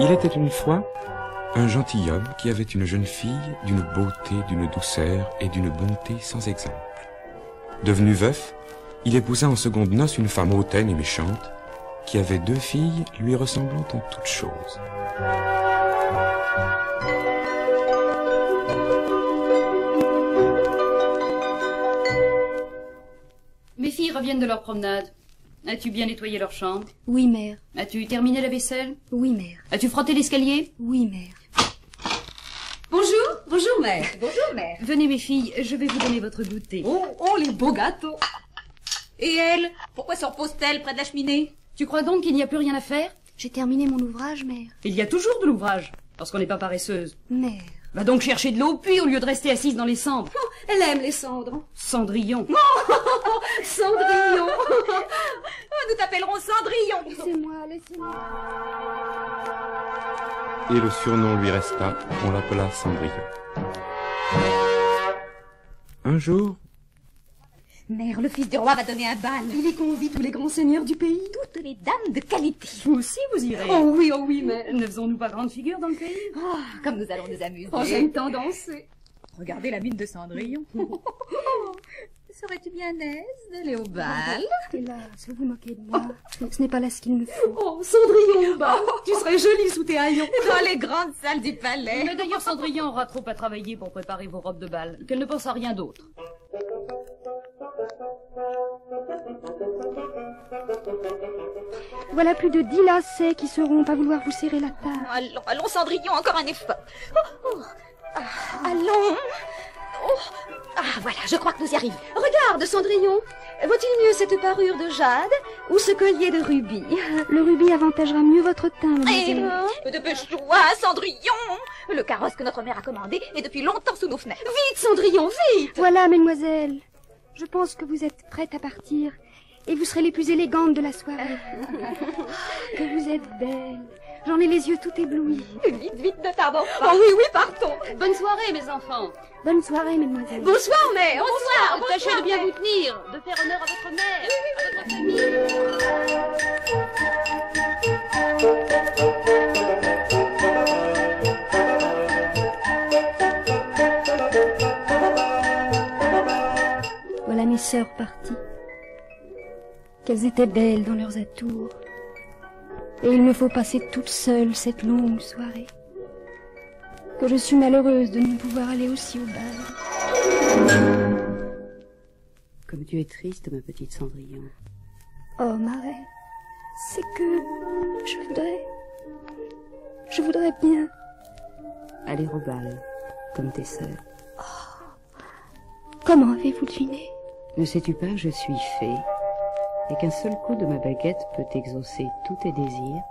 Il était une fois un gentilhomme qui avait une jeune fille d'une beauté, d'une douceur et d'une bonté sans exemple. Devenu veuf, il épousa en secondes noces une femme hautaine et méchante, qui avait 2 filles lui ressemblant en toutes choses. Mes filles reviennent de leur promenade. As-tu bien nettoyé leur chambre? Oui, mère. As-tu terminé la vaisselle? Oui, mère. As-tu frotté l'escalier? Oui, mère. Bonjour, bonjour mère. Bonjour mère. Venez mes filles, je vais vous donner votre goûter. Oh, les beaux gâteaux. Et elle, pourquoi se repose-t-elle près de la cheminée? Tu crois donc qu'il n'y a plus rien à faire? J'ai terminé mon ouvrage, mère. Il y a toujours de l'ouvrage, parce qu'on n'est pas paresseuse. Mère. Va donc chercher de l'eau, puis au lieu de rester assise dans les cendres. Oh, elle aime les cendres. Cendrillon. Cendrillon. Nous t'appellerons Cendrillon. Laissez-moi. Et le surnom lui resta, on l'appela Cendrillon. Un jour, Mère, le fils du roi va donner un bal. Il y convie tous les grands seigneurs du pays. Toutes les dames de qualité. Vous aussi, vous irez. Oh oui, mère. Ne faisons-nous pas grande figure dans le pays? Oh, comme nous allons nous amuser. Oh, j'aime tant danser. Regardez la mine de Cendrillon. Serais-tu bien aise d'aller au bal? Hélas, vous vous moquez de moi. Ce n'est pas là ce qu'il me faut. Oh, Cendrillon, Tu serais jolie sous tes haillons. dans les grandes salles du palais. Mais d'ailleurs, Cendrillon aura trop à travailler pour préparer vos robes de bal, qu'elle ne pense à rien d'autre. Voilà plus de 10 lacets qui seront à vouloir vous serrer la table. Allons, Cendrillon, encore un effort. Allons. Voilà, je crois que nous y arrivons. Regarde, Cendrillon. Vaut-il mieux cette parure de jade ou ce collier de rubis? Le rubis avantagera mieux votre teint, mademoiselle. Dépêche-toi, Cendrillon. Le carrosse que notre mère a commandé est depuis longtemps sous nos fenêtres. Vite, Cendrillon, vite! Voilà, mademoiselle. Je pense que vous êtes prête à partir et vous serez les plus élégantes de la soirée. Que vous êtes belle. J'en ai les yeux tout éblouis. Vite, ne tardons pas. Oh oui, partons. Bonne soirée, mes enfants. Bonne soirée, mademoiselle. Bonsoir, mère. Bonsoir. Tâchez de bien vous tenir, de faire honneur à votre mère, à votre famille. Voilà mes sœurs parties. Qu'elles étaient belles dans leurs atours. Et il me faut passer toute seule cette longue soirée. Que je suis malheureuse de ne pouvoir aller aussi au bal. Comme tu es triste, ma petite Cendrillon. Oh, Marais, c'est que je voudrais bien Aller au bal, comme tes sœurs. Comment avez-vous deviné? Ne sais-tu pas que je suis fée, et qu'un seul coup de ma baguette peut exaucer tous tes désirs?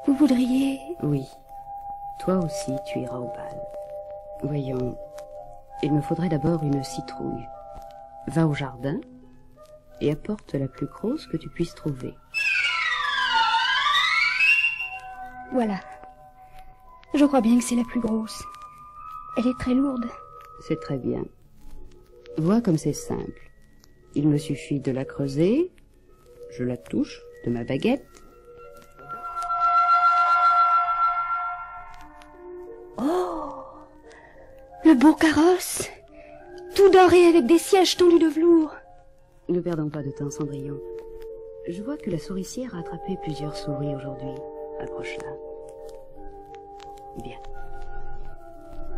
Vous voudriez... Oui, toi aussi tu iras au bal. Voyons, il me faudrait d'abord une citrouille. Va au jardin et apporte la plus grosse que tu puisses trouver. Voilà. Je crois bien que c'est la plus grosse. Elle est très lourde. C'est très bien. Vois comme c'est simple. Il me suffit de la creuser, je la touche de ma baguette. Oh! Le beau carrosse! Tout doré avec des sièges tendus de velours. Ne perdons pas de temps, Cendrillon. Je vois que la souricière a attrapé plusieurs souris aujourd'hui. Approche-la. Bien.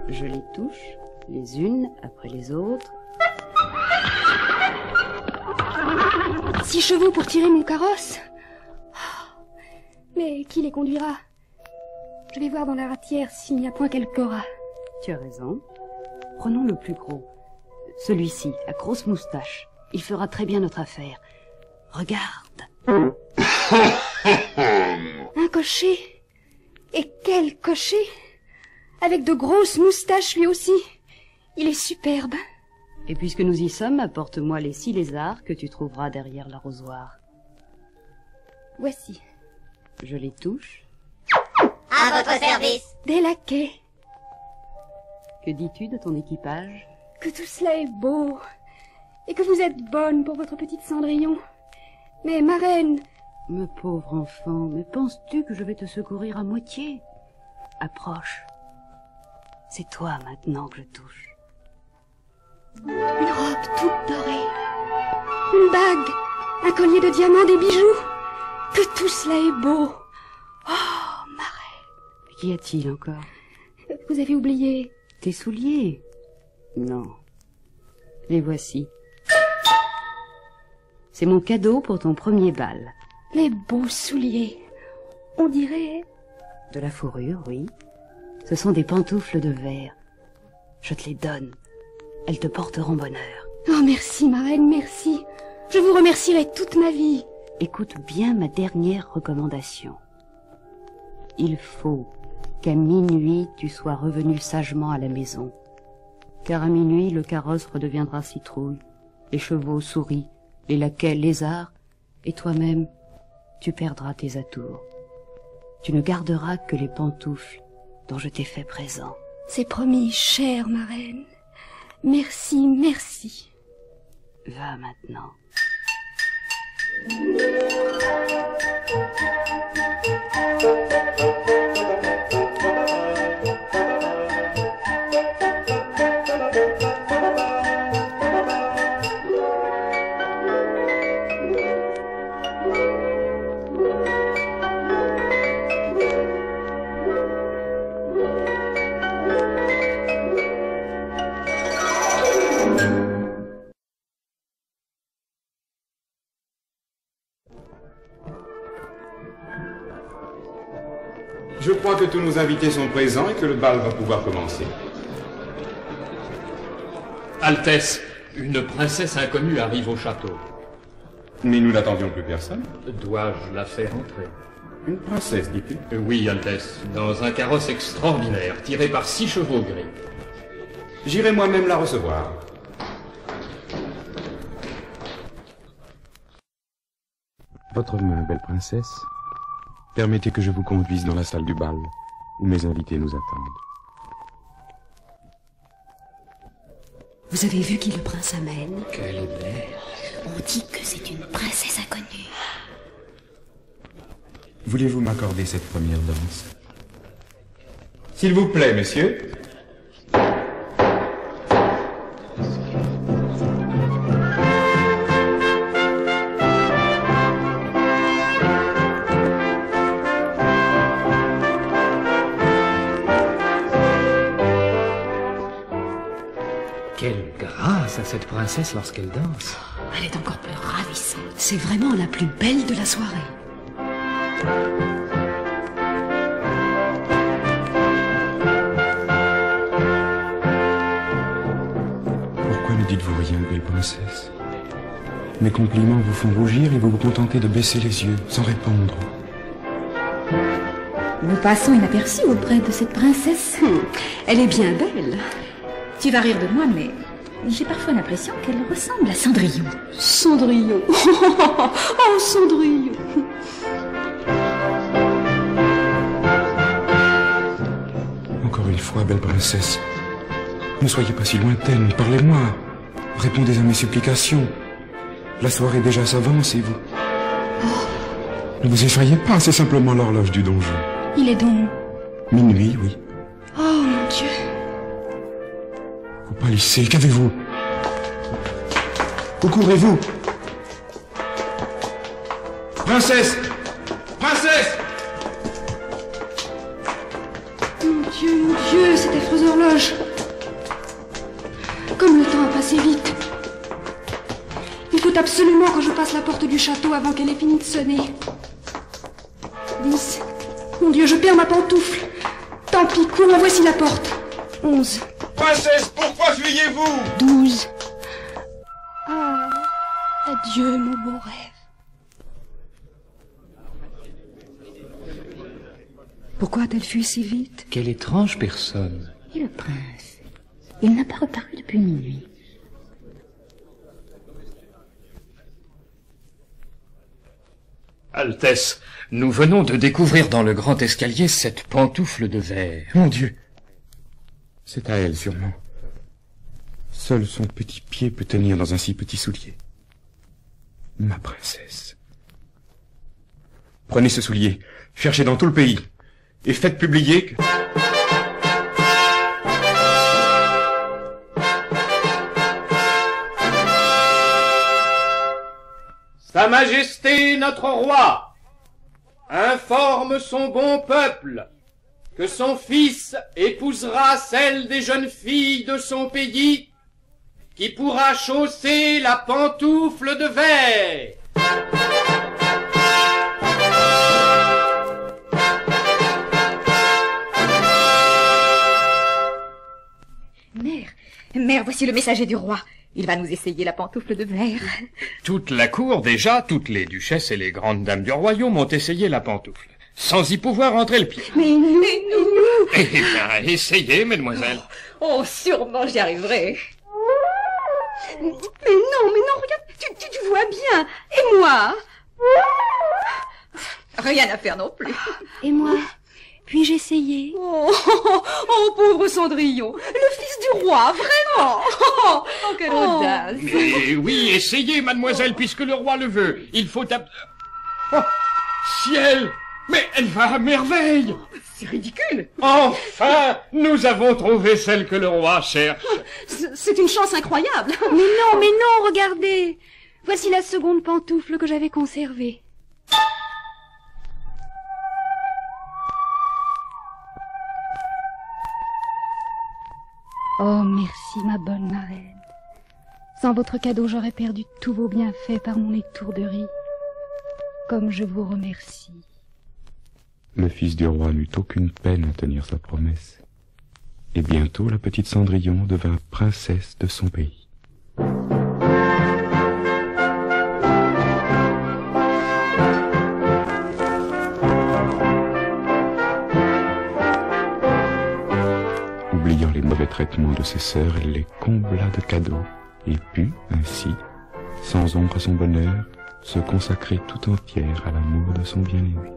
Je les touche, les unes après les autres. 6 chevaux pour tirer mon carrosse. Oh, mais qui les conduira? Je vais voir dans la ratière s'il n'y a point quelque rat. Tu as raison. Prenons le plus gros. Celui-ci, à grosse moustache. Il fera très bien notre affaire. Regarde. Un cocher. Et quel cocher! Avec de grosses moustaches lui aussi. Il est superbe. Et puisque nous y sommes, apporte-moi les 6 lézards que tu trouveras derrière l'arrosoir. Voici. Je les touche. À votre service. Des laquais. Que dis-tu de ton équipage? Que tout cela est beau. Et que vous êtes bonne pour votre petite Cendrillon. Mais, marraine, Ma pauvre enfant, mais penses-tu que je vais te secourir à moitié? Approche. C'est toi maintenant que je touche. Une robe toute dorée, une bague, un collier de diamants, des bijoux. Que tout cela est beau. Oh, ma reine. Qu'y a-t-il encore? Vous avez oublié. Tes souliers? Non. Les voici. C'est mon cadeau pour ton premier bal. Les beaux souliers. On dirait... De la fourrure, oui. Ce sont des pantoufles de verre. Je te les donne. Elles te porteront bonheur. Oh, merci, ma reine, merci. Je vous remercierai toute ma vie. Écoute bien ma dernière recommandation. Il faut qu'à minuit tu sois revenu sagement à la maison. Car à minuit le carrosse redeviendra citrouille, les chevaux souris, les laquais lézards, et toi-même, tu perdras tes atours. Tu ne garderas que les pantoufles dont je t'ai fait présent. C'est promis, chère ma reine. Merci, merci. Va maintenant. Je crois que tous nos invités sont présents et que le bal va pouvoir commencer. Altesse, une princesse inconnue arrive au château. Mais nous n'attendions plus personne. Dois-je la faire entrer? Une princesse, dis-tu? Oui, Altesse, dans un carrosse extraordinaire, tiré par 6 chevaux gris. J'irai moi-même la recevoir. Votre main, belle princesse. Permettez que je vous conduise dans la salle du bal, où mes invités nous attendent. Vous avez vu qui le prince amène? Quelle est belle. On dit que c'est une princesse inconnue. Voulez-vous m'accorder cette première danse? S'il vous plaît, messieurs. Quelle grâce à cette princesse lorsqu'elle danse. Elle est encore plus ravissante. C'est vraiment la plus belle de la soirée. Pourquoi ne dites-vous rien, belle princesse? Mes compliments vous font rougir et vous vous contentez de baisser les yeux, sans répondre. Nous passons inaperçus auprès de cette princesse. Elle est bien belle. Tu vas rire de moi, mais j'ai parfois l'impression qu'elle ressemble à Cendrillon. Cendrillon. Oh, Cendrillon. Encore une fois, belle princesse, ne soyez pas si lointaine, parlez-moi. Répondez à mes supplications. La soirée déjà s'avance et vous... Ne vous effrayez pas, c'est simplement l'horloge du donjon. Il est donc... Minuit, oui. Oh, mon Dieu. Vous pâlissez, qu'avez-vous? Où courez-vous? Princesse! Princesse! Mon Dieu, cette affreuse horloge. Comme le temps a passé vite. Il faut absolument que je passe la porte du château avant qu'elle ait fini de sonner. 10. Mon Dieu, je perds ma pantoufle. Tant pis, courons, voici la porte. 11. Princesse, pourquoi fuyez-vous? 12. Ah, adieu, mon beau rêve. Pourquoi a-t-elle fui si vite? Quelle étrange personne. Et le prince? Il n'a pas reparu depuis minuit. Altesse, nous venons de découvrir dans le grand escalier cette pantoufle de verre. Mon Dieu! C'est à elle, sûrement. Seul son petit pied peut tenir dans un si petit soulier. Ma princesse. Prenez ce soulier, cherchez dans tout le pays, et faites publier que... Sa Majesté notre roi informe son bon peuple que son fils épousera celle des jeunes filles de son pays qui pourra chausser la pantoufle de verre. Mère, voici le messager du roi. Il va nous essayer la pantoufle de verre. Toute la cour, déjà, toutes les duchesses et les grandes dames du royaume ont essayé la pantoufle, sans y pouvoir entrer le pied. Mais nous... Eh bien, essayez, mesdemoiselles. Oh, sûrement j'y arriverai. Mais non, regarde, tu vois bien. Et moi? Rien à faire non plus. Et moi? Puis-je essayer? Oh, pauvre Cendrillon, le fils du roi, vraiment. Oh, quelle audace. Mais oui, essayez, mademoiselle, puisque le roi le veut. Il faut... Oh, ciel! Mais elle va à merveille! C'est ridicule. Enfin, nous avons trouvé celle que le roi cherche. C'est une chance incroyable. Mais non, regardez. Voici la seconde pantoufle que j'avais conservée. Oh, merci, ma bonne marraine. Sans votre cadeau, j'aurais perdu tous vos bienfaits par mon étourderie. Comme je vous remercie. Le fils du roi n'eut aucune peine à tenir sa promesse. Et bientôt, la petite Cendrillon devint princesse de son pays. Oubliant les mauvais traitements de ses sœurs, elle les combla de cadeaux et put, ainsi, sans ombre à son bonheur, se consacrer tout entière à l'amour de son bien-aimé.